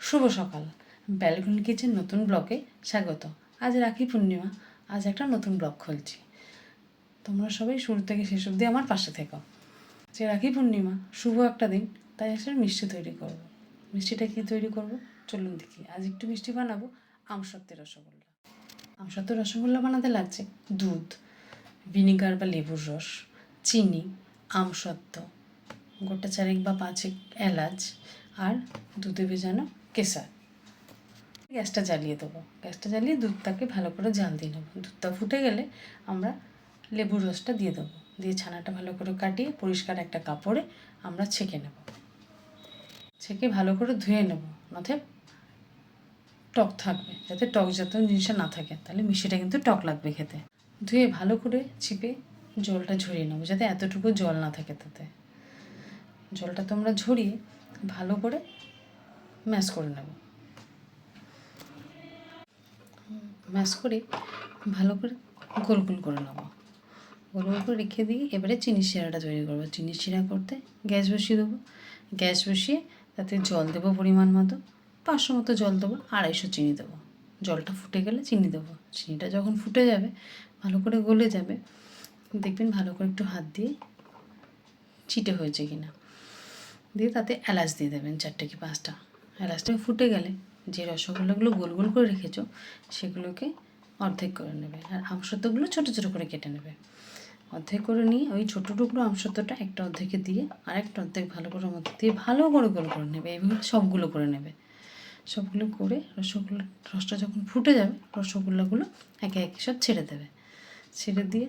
শুভ সকাল। Balcony kitchen নতুন ব্লগে স্বাগত। আজ রাখি পূর্ণিমা, আজ একটা নতুন ব্লগ খুলছি। তোমরা সবাই শুরু থেকে শেষ অবধি আমার পাশে থেকো। যে রাখি পূর্ণিমা, শুভ একটা দিন, তাই একটা মিষ্টি তৈরি করব। মিষ্টিটা কী তৈরি করব চলুন দেখি। আজ একটু মিষ্টি বানাবো আমসত্ত্বের রসগোল্লা। আমসত্ত্বের রসগোল্লা বানাতে লাগছে দুধ, ভিনিগার বা লেবুর রস, চিনি, আমসত্ত্ব, গোটা 4 বা 5 এলাচ আর দুধে ভেজানো কেশর। গ্যাসটা জ্বালিয়ে দেবো। গ্যাসটা জ্বালিয়ে দুধটাকে ভালো করে জাল দিয়ে নেবো। দুধটা ফুটে গেলে আমরা লেবুর রসটা দিয়ে দেবো। দিয়ে ছানাটা ভালো করে কাটিয়ে পরিষ্কার একটা কাপড়ে আমরা ছেঁকে নেব। ছেঁকে ভালো করে ধুয়ে নেব, নথে টক থাকবে, যাতে টক জাতীয় জিনিসটা না থাকে, তাহলে মিষ্টিটা কিন্তু টক লাগবে খেতে। ধুয়ে ভালো করে চিপে জলটা ঝরিয়ে নেবো, যাতে এতটুকু জল না থাকে তাতে। জলটা তোমরা ঝরিয়ে ভালো করে ম্যাশ করে নেব। ম্যাশ করে ভালো করে গোল গোল করে নেবো। গোল গোল করে রেখে দিয়ে এবারে চিনির শিরাটা তৈরি করবো। চিনির শিরা করতে গ্যাস বসিয়ে দেবো। গ্যাস বসিয়ে তাতে জল দেবো পরিমাণ মতো, 500 মতো জল দেবো, 250 চিনি দেবো। জলটা ফুটে গেলে চিনি দেবো। চিনিটা যখন ফুটে যাবে, ভালো করে গলে যাবে, দেখবেন ভালো করে একটু হাত দিয়ে চিটে হয়েছে কিনা, দিয়ে তাতে এলাচ দিয়ে দেবেন 4 কি 5টা। এলাচটা ফুটে গেলে যে রসগোল্লাগুলো গোল গোল করে রেখেছো সেগুলোকে অর্ধেক করে নেবে, আর আমসত্ত্বগুলো ছোটো ছোটো করে কেটে নেবে। অর্ধেক করে নিয়ে ওই ছোটো টুকরো আমসত্ত্বটা একটা অর্ধেকে দিয়ে আরেকটা অর্ধেক ভালো করে মধ্যে দিয়ে ভালো করে গোল করে নেবে। এইভাবে সবগুলো করে নেবে। সবগুলো করে রসটা যখন ফুটে যাবে, রসগোল্লাগুলো একে একে সব ছেড়ে দেবে। ছেড়ে দিয়ে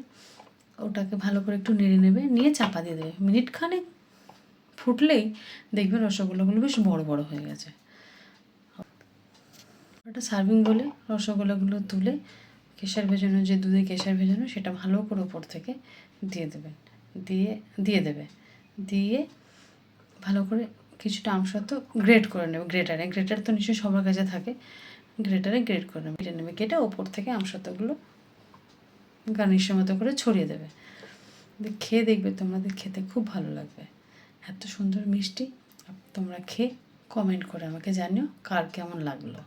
ওটাকে ভালো করে একটু নেড়ে নেবে, নিয়ে চাপা দিয়ে দেবে। মিনিট খানেক ফুটলেই দেখবেন রসগোল্লাগুলো বেশ বড় বড় হয়ে গেছে। একটা সার্ভিং বলে রসগোল্লাগুলো তুলে কেশর ভেজানো, যে দুধে কেশর ভেজানো, সেটা ভালো করে ওপর থেকে দিয়ে দেবেন। দিয়ে দেবে। দিয়ে ভালো করে কিছুটা আমসত্ত্ব গ্রেট করে নেবে গ্রেটার তো নিশ্চয়ই সবার কাছে থাকে। গ্রেটারে গ্রেট করে নেবে। কেটে ওপর থেকে আমসত্ত্বগুলো গার্নিশের মতো করে ছড়িয়ে দেবে। খেয়ে দেখবে তোমাদের খেতে খুব ভালো লাগবে। এত সুন্দর মিষ্টি। তোমরা খেয়ে কমেন্ট করে আমাকে জানিও কার কেমন লাগলো।